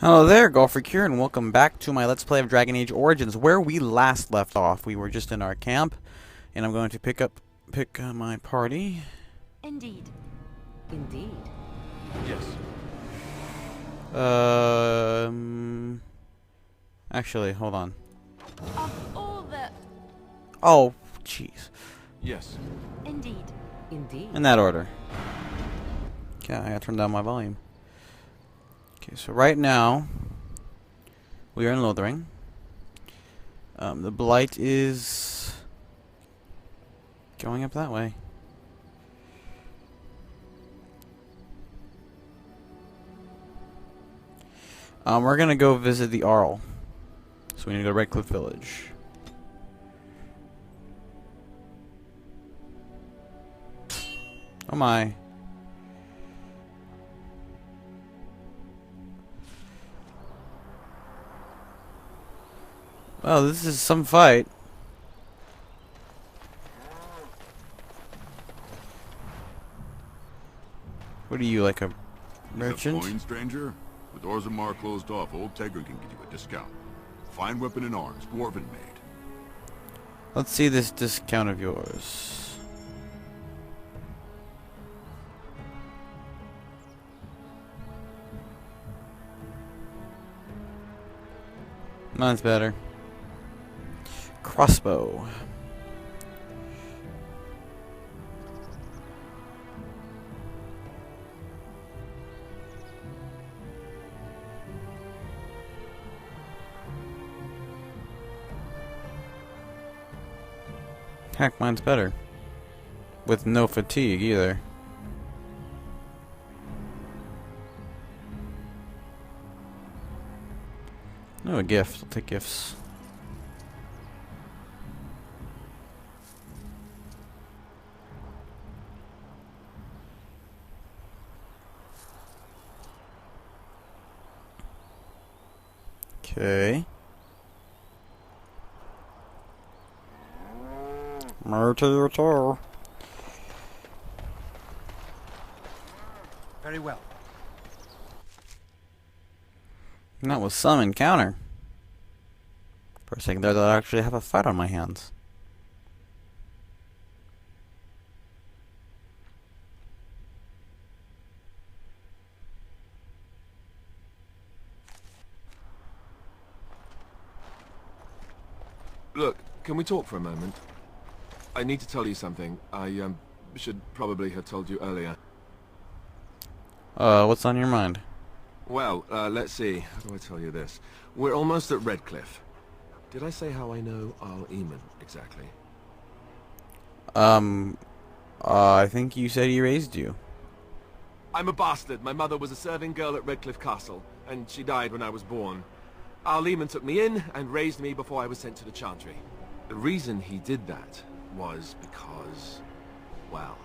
Hello there, Golfer Cure, and welcome back to my Let's Play of Dragon Age Origins, where we last left off. We were just in our camp, and I'm going to pick my party. Indeed. Indeed. Yes. Actually, hold on. Of all the... Oh, jeez. Yes. Indeed. Indeed. In that order. Okay, I gotta turn down my volume. Okay, so right now, we are in Lothering. The Blight is going up that way. We're gonna go visit the Arl. So we need to go to Redcliffe Village. Oh my. Well, this is some fight. What are you, like a merchant? Disappointing, stranger? With Orzammar closed off, old Tegrin can give you a discount. Fine weapon and arms, dwarven made. Let's see this discount of yours. Mine's better. Crossbow. Heck, mine's better. With no fatigue either. No, a gift. I'll take gifts. Okay. Murder. Very well. And that was some encounter. For a second there, that I actually have a fight on my hands. Look, can we talk for a moment? I need to tell you something. I should probably have told you earlier. What's on your mind? Well, let's see. How do I tell you this? We're almost at Redcliffe. Did I say how I know Arl Eamon exactly? I think you said he raised you. I'm a bastard. My mother was a serving girl at Redcliffe Castle, and she died when I was born. Arl Eamon took me in and raised me before I was sent to the Chantry. The reason he did that was because, well,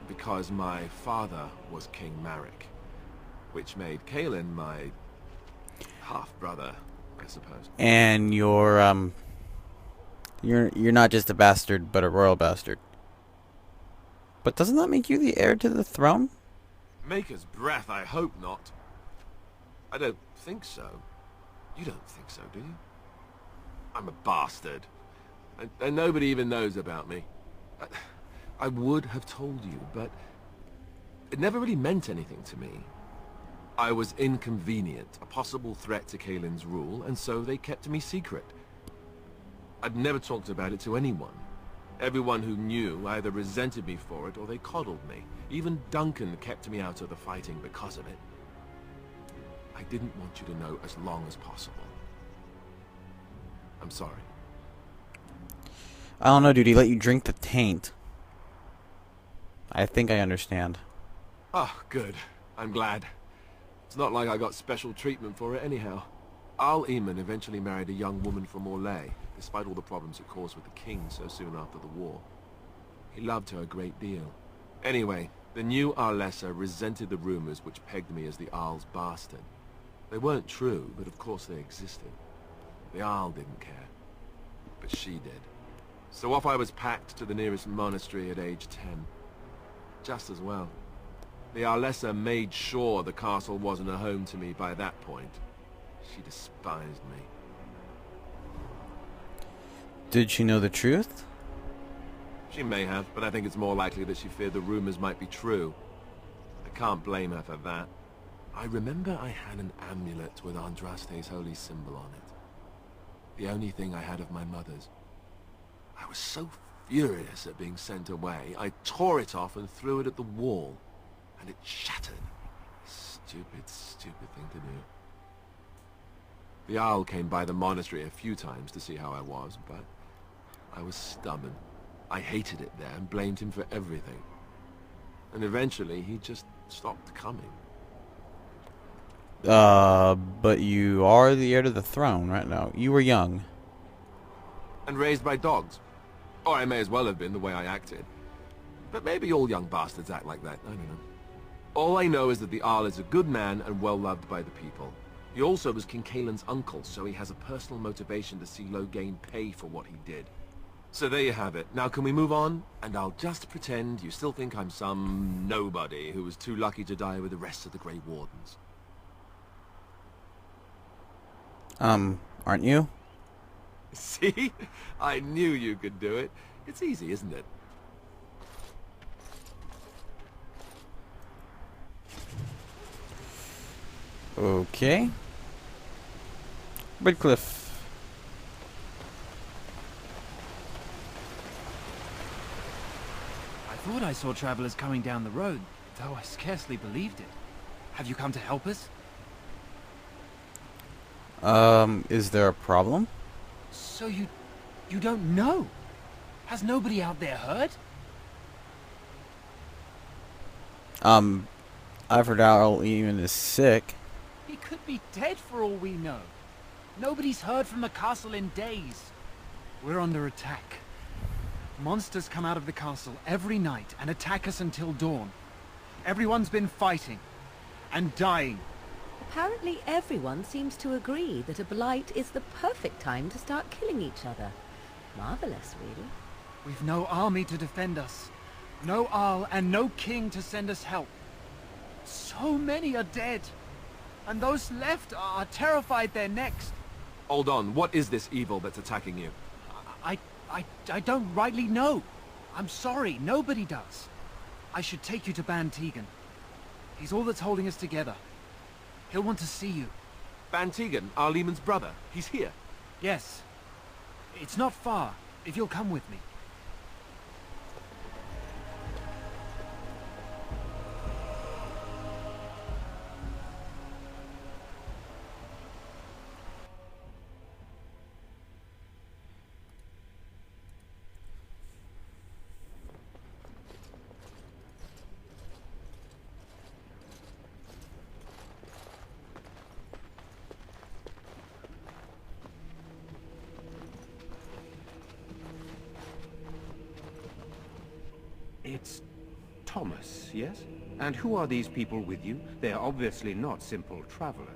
because my father was King Marek, which made Kaelin my half-brother, I suppose. And you're not just a bastard, but a royal bastard. But doesn't that make you the heir to the throne? Maker's breath, I hope not. I don't think so. You don't think so, do you? I'm a bastard. And nobody even knows about me. I would have told you, but it never really meant anything to me. I was inconvenient, a possible threat to Kaelin's rule, and so they kept me secret. I'd never talked about it to anyone. Everyone who knew either resented me for it or they coddled me. Even Duncan kept me out of the fighting because of it. I didn't want you to know as long as possible. I'm sorry. I don't know, dude. He let you drink the taint. I think I understand. Oh, good. I'm glad. It's not like I got special treatment for it anyhow. Arl Eamon eventually married a young woman from Orlais, despite all the problems it caused with the king so soon after the war. He loved her a great deal. Anyway, the new Arlessa resented the rumors which pegged me as the Arl's bastard. They weren't true, but of course they existed. The Arl didn't care, but she did. So off I was packed to the nearest monastery at age 10. Just as well. The Arlessa made sure the castle wasn't a home to me by that point. She despised me. Did she know the truth? She may have, but I think it's more likely that she feared the rumors might be true. I can't blame her for that. I remember I had an amulet with Andraste's holy symbol on it. The only thing I had of my mother's. I was so furious at being sent away, I tore it off and threw it at the wall. And it shattered. Stupid, stupid thing to do. The Owl came by the monastery a few times to see how I was, but I was stubborn. I hated it there and blamed him for everything. And eventually he just stopped coming. But you are the heir to the throne right now. You were young. And raised by dogs. Or I may as well have been the way I acted. But maybe all young bastards act like that, I don't know. All I know is that the Arl is a good man and well loved by the people. He also was King Kaelin's uncle, so he has a personal motivation to see Loghain pay for what he did. So there you have it. Now can we move on? And I'll just pretend you still think I'm some nobody who was too lucky to die with the rest of the Grey Wardens. Aren't you? See? I knew you could do it. It's easy, isn't it? Okay. Redcliffe. I thought I saw travelers coming down the road, though I scarcely believed it. Have you come to help us? Is there a problem? So you don't know? Has nobody out there heard? I've heard Owl even is sick. He could be dead for all we know. Nobody's heard from the castle in days. We're under attack. Monsters come out of the castle every night and attack us until dawn. Everyone's been fighting and dying. Apparently everyone seems to agree that a blight is the perfect time to start killing each other. Marvelous, really. We've no army to defend us. No Arl and no king to send us help. So many are dead. And those left are terrified they're next. Hold on, what is this evil that's attacking you? I don't rightly know. I'm sorry, nobody does. I should take you to Ban Tegan. He's all that's holding us together. He'll want to see you. Ban Tegan, Arlemon's brother. He's here. Yes. It's not far, if you'll come with me. It's Thomas, yes? And who are these people with you? They are obviously not simple travelers.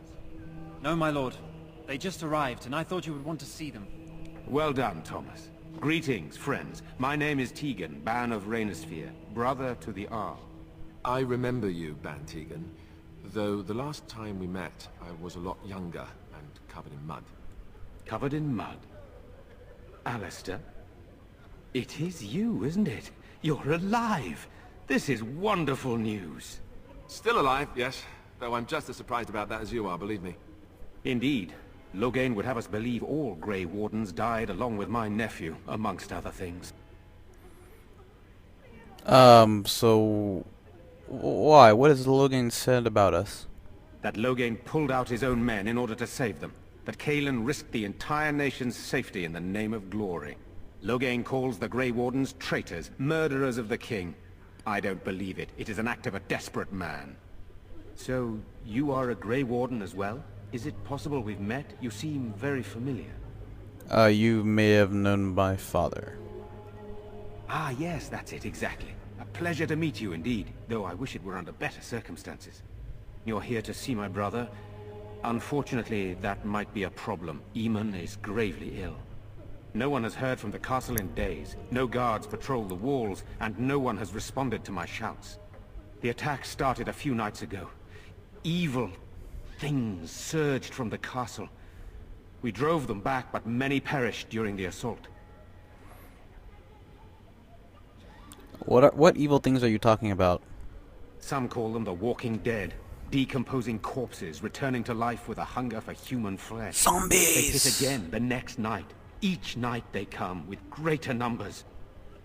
No, my lord. They just arrived, and I thought you would want to see them. Well done, Thomas. Greetings, friends. My name is Tegan, Ban of Rainersphere, brother to the Arl. I remember you, Ban Tegan. Though the last time we met, I was a lot younger and covered in mud. Covered in mud? Alistair? It is you, isn't it? You're alive! This is wonderful news. Still alive, yes. Though I'm just as surprised about that as you are, believe me. Indeed. Loghain would have us believe all Grey Wardens died along with my nephew, amongst other things. So... why? What has Loghain said about us? That Loghain pulled out his own men in order to save them. That Kaelin risked the entire nation's safety in the name of glory. Loghain calls the Grey Wardens traitors, murderers of the king. I don't believe it. It is an act of a desperate man. So, you are a Grey Warden as well? Is it possible we've met? You seem very familiar. You may have known my father. Ah, yes, that's it, exactly. A pleasure to meet you indeed, though I wish it were under better circumstances. You're here to see my brother? Unfortunately, that might be a problem. Eamon is gravely ill. No one has heard from the castle in days. No guards patrol the walls, and no one has responded to my shouts. The attack started a few nights ago. Evil Things surged from the castle. We drove them back, but many perished during the assault. What evil things are you talking about? Some call them the walking dead, decomposing corpses returning to life with a hunger for human flesh. Zombies! They hit again the next night. Each night they come with greater numbers.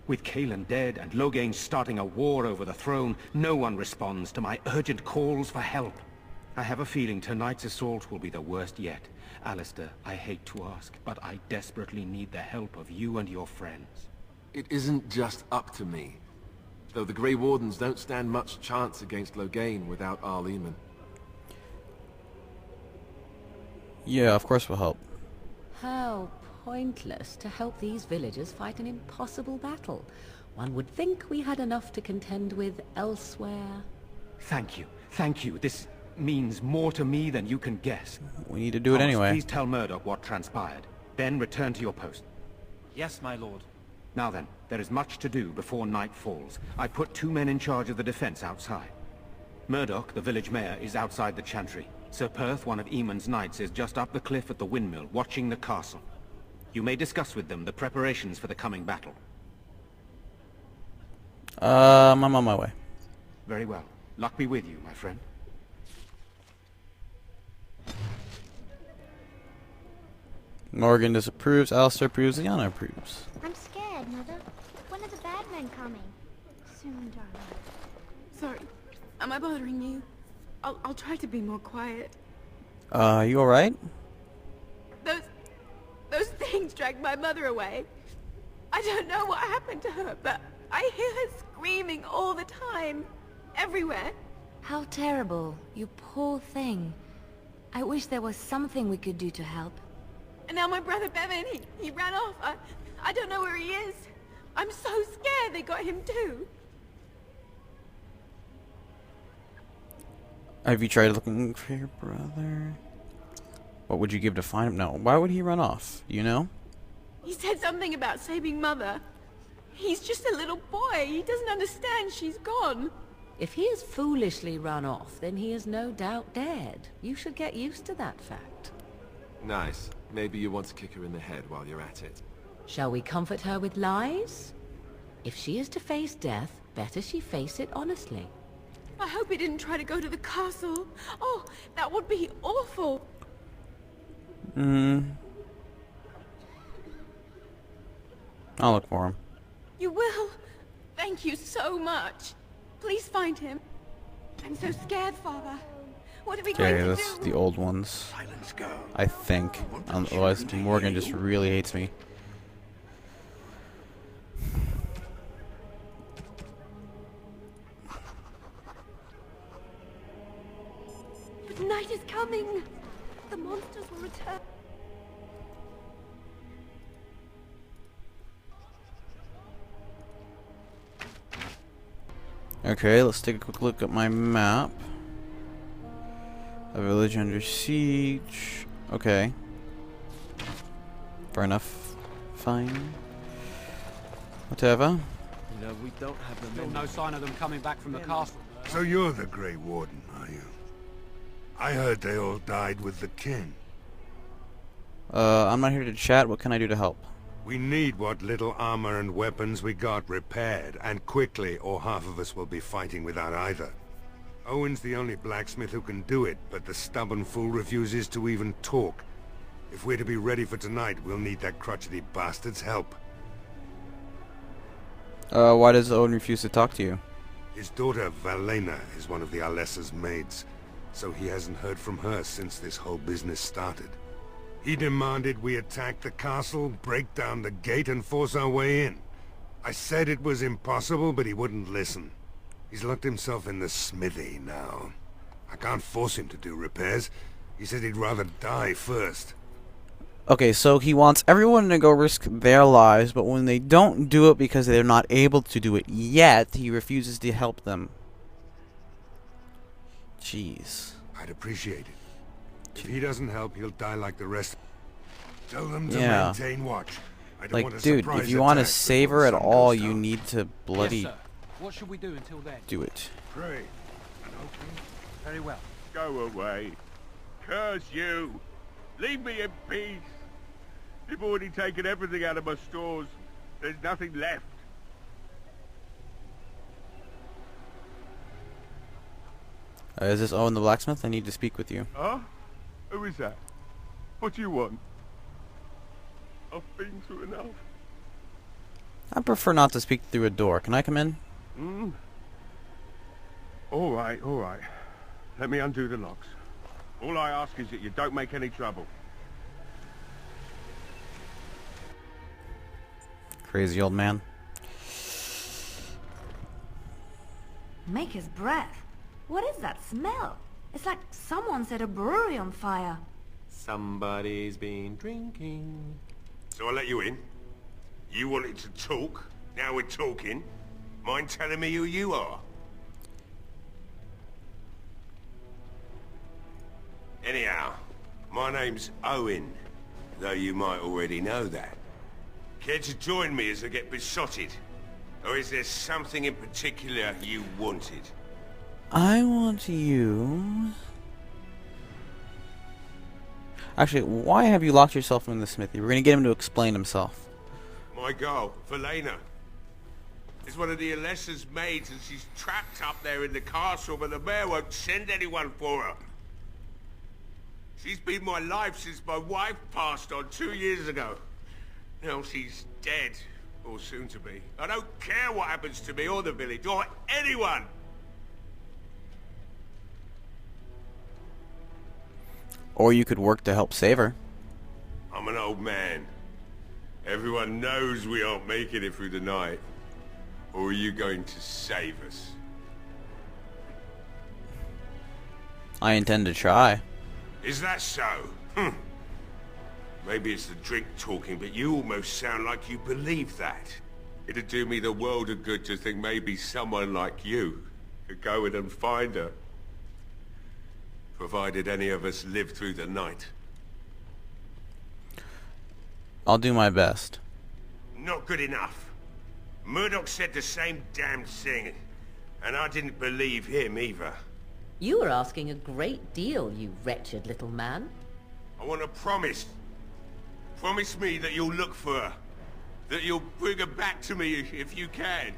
With Kaelin dead and Loghain starting a war over the throne, no one responds to my urgent calls for help. I have a feeling tonight's assault will be the worst yet. Alistair, I hate to ask, but I desperately need the help of you and your friends. It isn't just up to me. Though the Grey Wardens don't stand much chance against Loghain without our Leman. Yeah, of course we'll help. How pointless to help these villagers fight an impossible battle. One would think we had enough to contend with elsewhere. Thank you. Thank you. This means more to me than you can guess. We need to do it Thomas, anyway. Please tell Murdoch what transpired. Then return to your post. Yes, my lord. Now then, there is much to do before night falls. I put 2 men in charge of the defense outside. Murdoch, the village mayor, is outside the chantry. Sir Perth, one of Eamon's knights, is just up the cliff at the windmill, watching the castle. You may discuss with them the preparations for the coming battle. I'm on my way. Very well. Luck be with you, my friend. Morgan disapproves, Alistair approves, Liana approves. I'm scared, Mother. When are the bad men coming? Soon, darling. Sorry. Am I bothering you? I'll try to be more quiet. You alright? Those things dragged my mother away. I don't know what happened to her, but I hear her screaming all the time. Everywhere. How terrible, you poor thing. I wish there was something we could do to help. And now my brother Bevan, he ran off. I don't know where he is. I'm so scared they got him too. Have you tried looking for your brother? What would you give to find him? No. Why would he run off? You know? He said something about saving Mother. He's just a little boy. He doesn't understand she's gone. If he has foolishly run off, then he is no doubt dead. You should get used to that fact. Nice. Maybe you want to kick her in the head while you're at it. Shall we comfort her with lies? If she is to face death, better she face it honestly. I hope he didn't try to go to the castle. Oh, that would be awful. I'll look for him. You will? Thank you so much. Please find him. I'm so scared, Father. What are we going Okay, to that's do? the old ones. I think. Otherwise, Morgan just really hates me. The night is coming. The monsters will return. Okay, let's take a quick look at my map. A village under siege. Okay. Fair enough. Fine. Whatever. You know, we don't have them. Still no sign of them coming back from the castle. So you're the Grey Warden, are you? I heard they all died with the king. I'm not here to chat. What can I do to help? We need what little armor and weapons we got repaired, and quickly, or half of us will be fighting without either. Owen's the only blacksmith who can do it, but the stubborn fool refuses to even talk. If we're to be ready for tonight, we'll need that crotchety bastard's help. Why does Owen refuse to talk to you? His daughter, Valena, is one of the Alessa's maids, so he hasn't heard from her since this whole business started. He demanded we attack the castle, break down the gate, and force our way in. I said it was impossible, but he wouldn't listen. He's locked himself in the smithy now. I can't force him to do repairs. He said he'd rather die first. Okay, so he wants everyone to go risk their lives, but when they don't do it because they're not able to do it yet, he refuses to help them. Jeez. I'd appreciate it. If he doesn't help, he'll die like the rest. Tell them to Yeah. maintain watch. I don't want Like, a dude, surprise if you want to attack save before her at sun all, goes you down. need to bloody Yes, sir. What should we do until then? do it. Pray and hoping. Very well. Go away. curse you! Leave me in peace! You've already taken everything out of my stores. There's nothing left. Is this Owen the blacksmith? I need to speak with you. Huh? Who is that? What do you want? I've been through enough. I prefer not to speak through a door. Can I come in? All right. Let me undo the locks. All I ask is that you don't make any trouble. Crazy old man. Maker's breath. What is that smell? It's like someone set a brewery on fire. Somebody's been drinking. So I let you in. You wanted to talk. Now we're talking. Mind telling me who you are? Anyhow, my name's Owen, though you might already know that. Care to join me as I get besotted? Or is there something in particular you wanted? I want you... Actually, why have you locked yourself in the smithy? We're gonna get him to explain himself. My girl, Valena, is one of the Alessa's maids, and she's trapped up there in the castle, but the mayor won't send anyone for her. She's been my life since my wife passed on 2 years ago. Now she's dead, or soon to be. I don't care what happens to me or the village, or anyone! Or you could work to help save her. I'm an old man. Everyone knows we aren't making it through the night. Or are you going to save us? I intend to try. Is that so? Maybe it's the drink talking, but you almost sound like you believe that. It'd do me the world of good to think maybe someone like you could go in and find her. Provided any of us live through the night. I'll do my best. Not good enough. Murdoch said the same damn thing, and I didn't believe him either. You were asking a great deal, you wretched little man. I want to promise. Promise me that you'll look for her. That you'll bring her back to me if you can.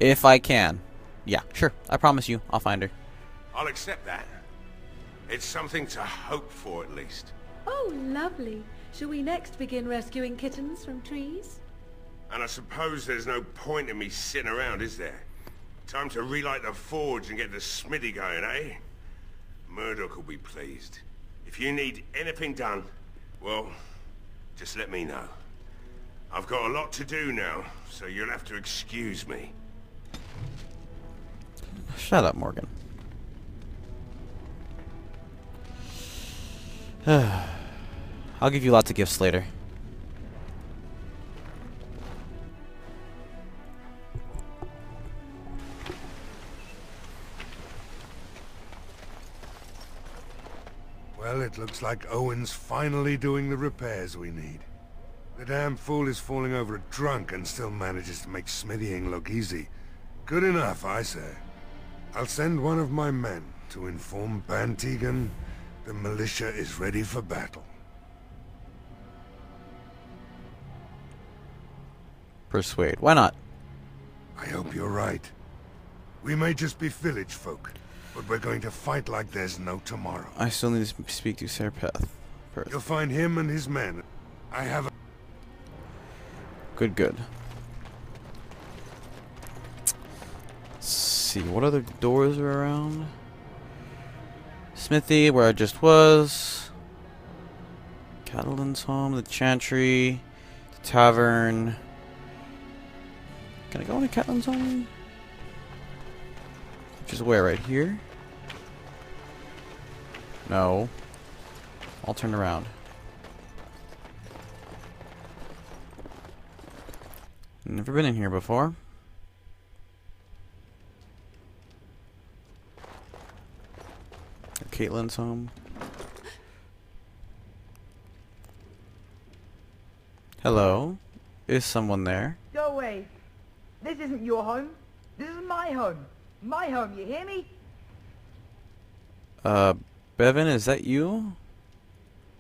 If I can. Yeah, sure. I promise you, I'll find her. I'll accept that. It's something to hope for, at least. Oh, lovely. Shall we next begin rescuing kittens from trees? And I suppose there's no point in me sitting around, is there? Time to relight the forge and get the smithy going, eh? Murdoch will be pleased. If you need anything done, well, just let me know. I've got a lot to do now, so you'll have to excuse me. Shut up, Morgan. I'll give you lots of gifts later. Well, it looks like Owen's finally doing the repairs we need. The damn fool is falling over drunk and still manages to make smithying look easy. Good enough, I say. I'll send one of my men to inform Bantegan the militia is ready for battle. Persuade. Why not? I hope you're right. We may just be village folk, but we're going to fight like there's no tomorrow. I still need to speak to Serpeth. You'll find him and his men. I have a... Good. Let's see, what other doors are around? Smithy, where I just was. Catalan's home, the chantry, the tavern. Can I go into Catalan's home? Which is where, right here? No. I'll turn around. Never been in here before. Caitlin's home. Hello? Is someone there? Go away. This isn't your home. This is my home. My home, you hear me? Bevan, is that you?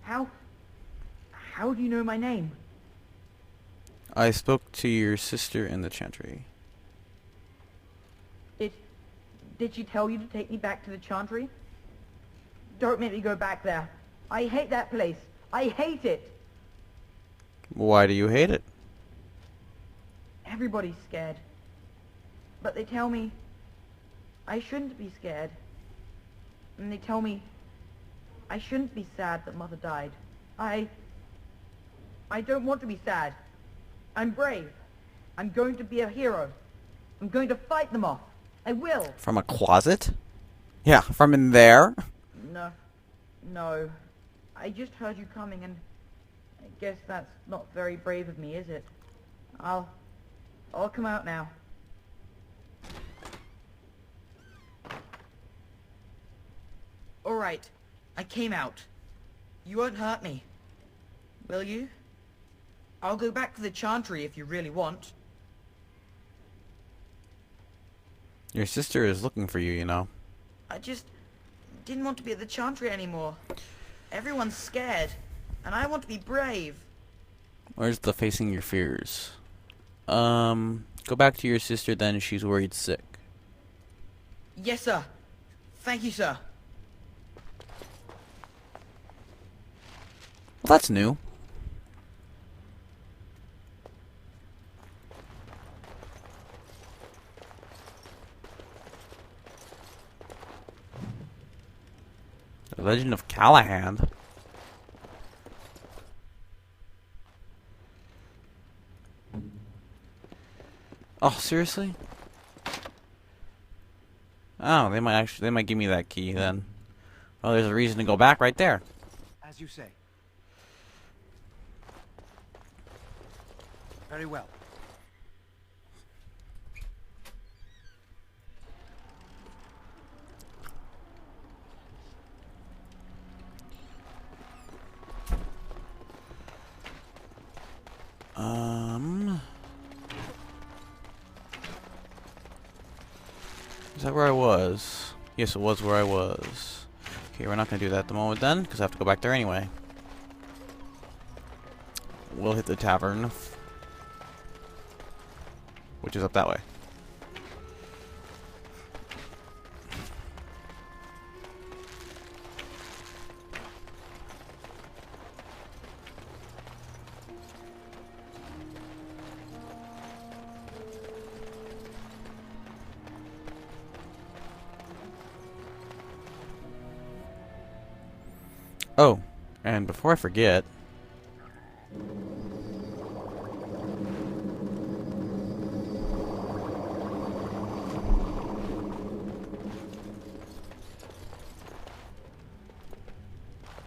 How do you know my name? I spoke to your sister in the chantry. Did she tell you to take me back to the Chantry? Don't make me go back there. I hate that place. I hate it. Why do you hate it? Everybody's scared. But they tell me I shouldn't be scared. And they tell me I shouldn't be sad that Mother died. I don't want to be sad. I'm brave. I'm going to be a hero. I'm going to fight them off. I will. From a closet? Yeah, from in there? No. I just heard you coming, and I guess that's not very brave of me, is it? I'll come out now. Alright, I came out. You won't hurt me. Will you? I'll go back to the Chantry if you really want. Your sister is looking for you, you know. I just didn't want to be at the Chantry anymore. Everyone's scared, and I want to be brave. Where's the facing your fears? Go back to your sister then, she's worried sick. Yes, sir. Thank you, sir. Well, that's new. The Legend of Callahan. Oh, seriously? Oh, they might give me that key then. Well, there's a reason to go back right there. As you say. Very well. Is that where I was? Yes, it was where I was. Okay, we're not going to do that at the moment then, because I have to go back there anyway. We'll hit the tavern, which is up that way. Oh, and before I forget,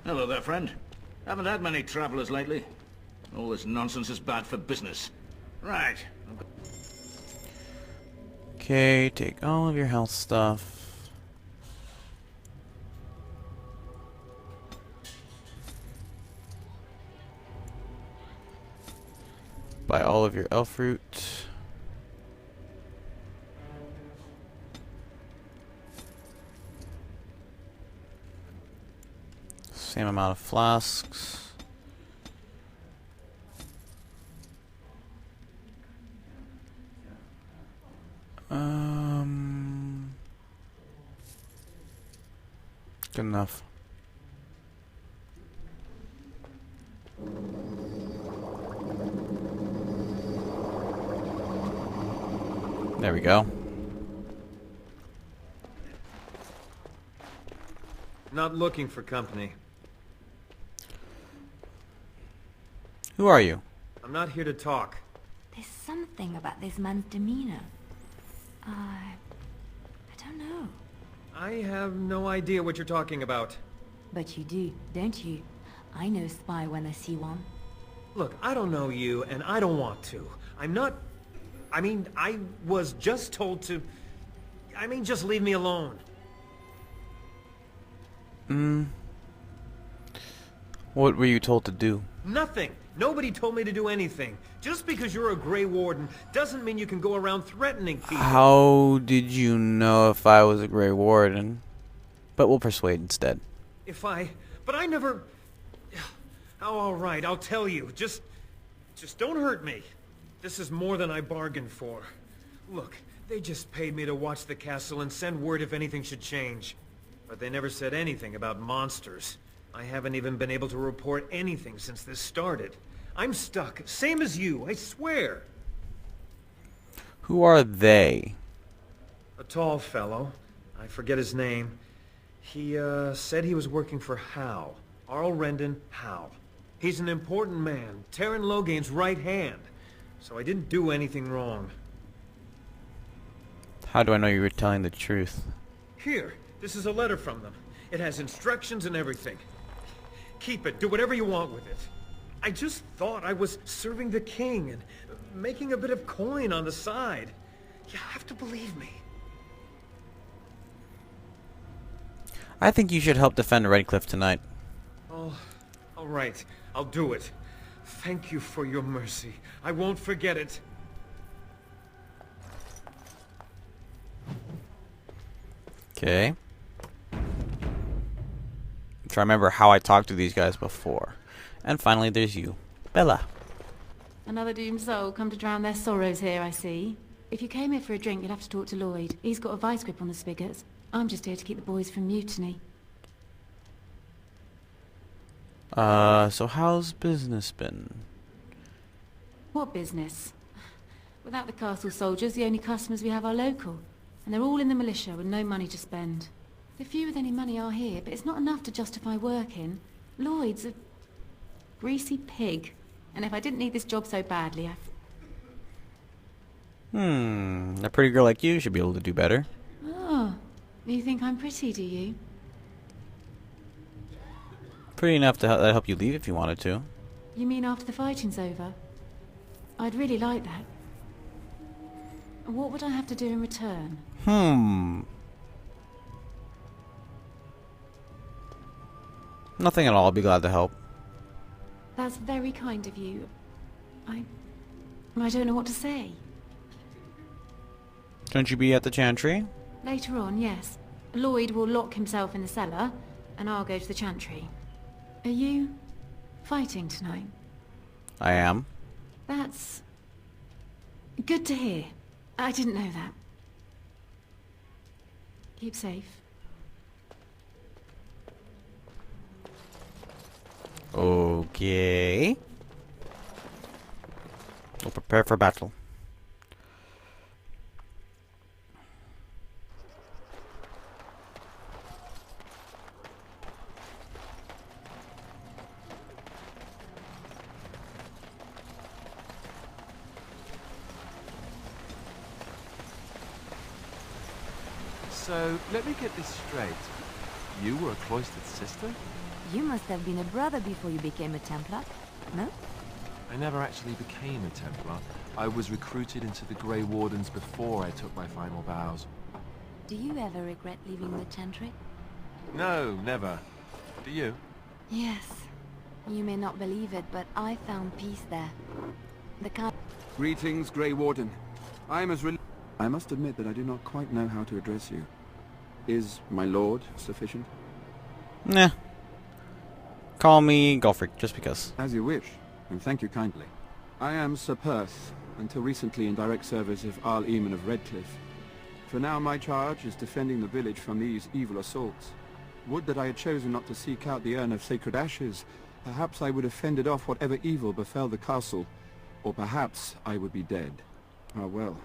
hello there, friend. Haven't had many travelers lately. All this nonsense is bad for business. Right. okay, take all of your health stuff. Buy all of your elf fruit. Same amount of flasks. Good enough. There we go. Not looking for company. Who are you? I'm not here to talk. There's something about this man's demeanor. I don't know. I have no idea what you're talking about. But you do, don't you? I know spy when I see one. Look, I don't know you, and I don't want to. I'm not... I mean, I was just told to... I mean, just leave me alone. What were you told to do? Nothing. Nobody told me to do anything. Just because you're a Grey Warden doesn't mean you can go around threatening people. How did you know if I was a Grey Warden? But we'll persuade instead. But I never... Oh, all right, I'll tell you. Just don't hurt me. This is more than I bargained for. Look, they just paid me to watch the castle and send word if anything should change. But they never said anything about monsters. I haven't even been able to report anything since this started. I'm stuck, same as you, I swear. Who are they? A tall fellow. I forget his name. He, said he was working for Hal. Arl Rendon Hal. He's an important man, Terran Logain's right hand. So I didn't do anything wrong. How do I know you were telling the truth? Here, this is a letter from them. It has instructions and everything. Keep it, do whatever you want with it. I just thought I was serving the king and making a bit of coin on the side. You have to believe me. I think you should help defend Redcliffe tonight. Oh, all right. I'll do it. Thank you for your mercy. I won't forget it. Okay. Try to remember how I talked to these guys before. And finally, there's you, Bella. Another doomed soul come to drown their sorrows here, I see. If you came here for a drink, you'd have to talk to Lloyd. He's got a vice grip on the spigots. I'm just here to keep the boys from mutiny. So how's business been? What business? Without the castle soldiers, the only customers we have are local. And they're all in the militia with no money to spend. The few with any money are here, but it's not enough to justify working. Lloyd's a greasy pig. And if I didn't need this job so badly, A pretty girl like you should be able to do better. Oh, you think I'm pretty, do you? Pretty enough to help you leave if you wanted to. You mean after the fighting's over? I'd really like that. What would I have to do in return? Nothing at all. I'll be glad to help. That's very kind of you. I don't know what to say. Don't you be at the chantry? Later on, yes. Lloyd will lock himself in the cellar, and I'll go to the chantry. Are you fighting tonight? I am. That's good to hear. I didn't know that. Keep safe. Okay. We'll prepare for battle. So, let me get this straight. You were a cloistered sister? You must have been a brother before you became a Templar, no? I never actually became a Templar. I was recruited into the Grey Wardens before I took my final vows. Do you ever regret leaving the chantry? No, never. Do you? Yes. You may not believe it, but I found peace there. The kind... Greetings, Grey Warden. I am as I must admit that I do not quite know how to address you. Is my lord sufficient? Nah. Call me Golfric, just because. As you wish, and thank you kindly. I am Sir Perth, until recently in direct service of Arl Eamon of Redcliffe. For now my charge is defending the village from these evil assaults. Would that I had chosen not to seek out the urn of sacred ashes. Perhaps I would have fended off whatever evil befell the castle, or perhaps I would be dead. Ah well,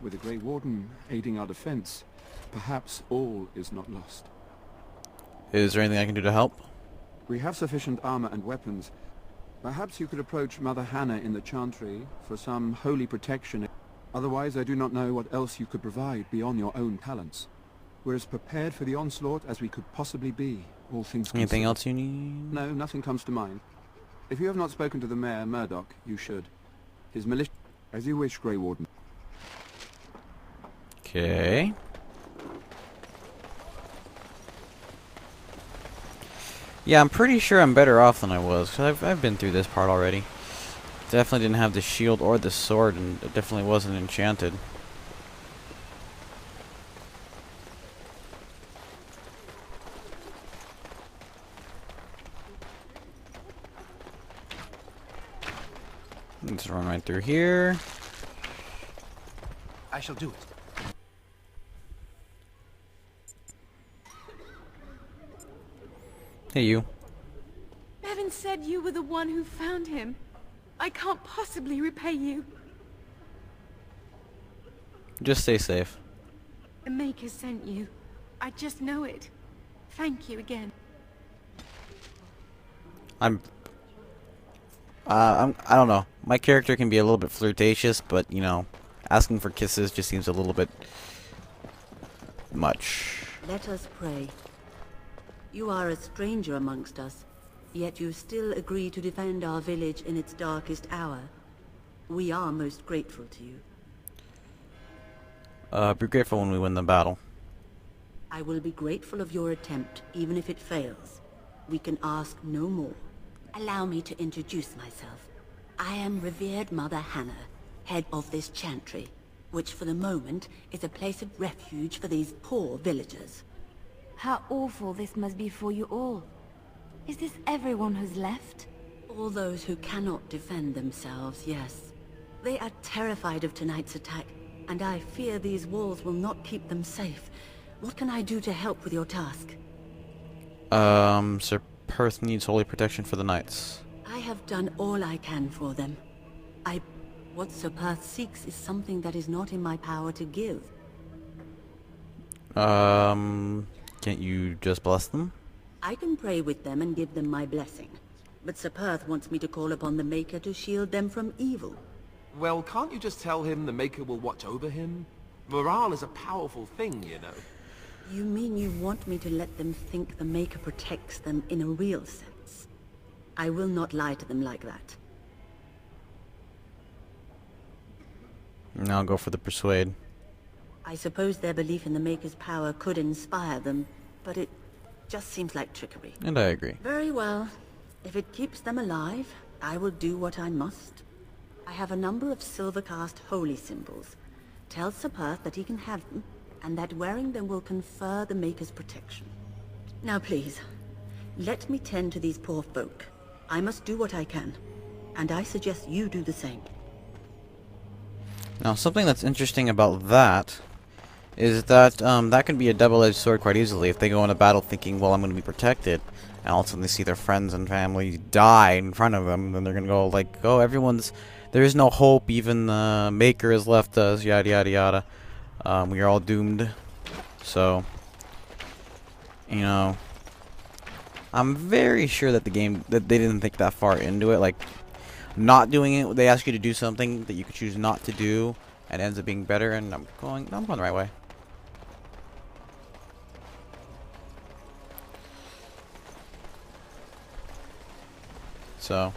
with the Grey Warden aiding our defense, perhaps all is not lost. Is there anything I can do to help? We have sufficient armor and weapons. Perhaps you could approach Mother Hannah in the Chantry for some holy protection. Otherwise, I do not know what else you could provide beyond your own talents. We're as prepared for the onslaught as we could possibly be, all things considered. Anything else you need? No, nothing comes to mind. If you have not spoken to the Mayor, Murdoch, you should. His militia... As you wish, Grey Warden. Okay. Yeah, I'm pretty sure I'm better off than I was, because I've been through this part already. Definitely didn't have the shield or the sword, and it definitely wasn't enchanted. Let's run right through here. I shall do it. Hey, you. Bevan said you were the one who found him. I can't possibly repay you. Just stay safe. The Maker sent you. I just know it. Thank you again. I don't know. My character can be a little bit flirtatious, but, you know, asking for kisses just seems a little bit much. Let us pray. You are a stranger amongst us, yet you still agree to defend our village in its darkest hour. We are most grateful to you. Be grateful when we win the battle. I will be grateful of your attempt, even if it fails. We can ask no more. Allow me to introduce myself. I am revered Mother Hannah, head of this chantry, which for the moment is a place of refuge for these poor villagers. How awful this must be for you all. Is this everyone who's left? All those who cannot defend themselves, yes. They are terrified of tonight's attack, and I fear these walls will not keep them safe. What can I do to help with your task? Sir Perth needs holy protection for the knights. I have done all I can for them. What Sir Perth seeks is something that is not in my power to give. Can't you just bless them? I can pray with them and give them my blessing. But Sir Perth wants me to call upon the Maker to shield them from evil. Well, can't you just tell him the Maker will watch over him? Morale is a powerful thing, you know. You mean you want me to let them think the Maker protects them in a real sense? I will not lie to them like that. I'll go for the persuade. I suppose their belief in the Maker's power could inspire them, but it just seems like trickery. And I agree. Very well. If it keeps them alive, I will do what I must. I have a number of silver-cast holy symbols. Tell Sir Perth that he can have them, and that wearing them will confer the Maker's protection. Now please, let me tend to these poor folk. I must do what I can, and I suggest you do the same. Now, something that's interesting about that is that that can be a double-edged sword quite easily. If they go into battle thinking, well, I'm going to be protected, and all of a sudden they see their friends and family die in front of them, then they're going to go like, oh, there is no hope, even the Maker has left us, yada yada yada. We are all doomed. So, you know, I'm very sure that that they didn't think that far into it. Like, not doing it, they ask you to do something that you could choose not to do, and it ends up being better, and I'm going the right way. So,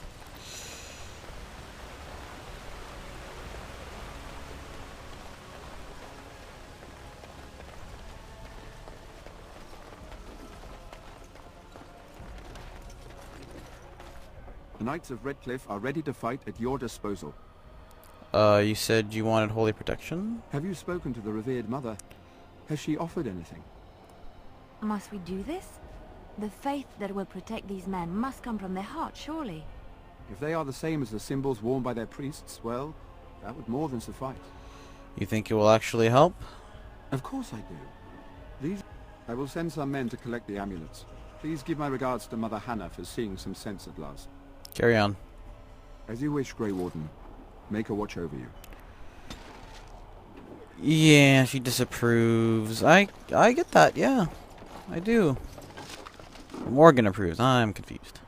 the Knights of Redcliffe are ready to fight at your disposal. you said you wanted holy protection? Have you spoken to the revered mother? Has she offered anything? Must we do this? The faith that will protect these men must come from their heart, surely. If they are the same as the symbols worn by their priests, well, that would more than suffice. You think it will actually help? Of course I do. I will send some men to collect the amulets. Please give my regards to Mother Hannah for seeing some sense at last. Carry on. As you wish, Grey Warden. Make her watch over you. Yeah, she disapproves. I get that, yeah. I do. Morgan approves. I'm confused.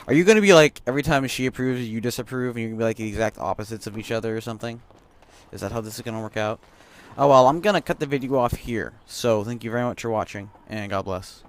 Are you gonna be like, every time she approves, you disapprove, and you're gonna be like the exact opposites of each other or something? Is that how this is gonna work out? Oh well, I'm gonna cut the video off here. So, thank you very much for watching, and God bless.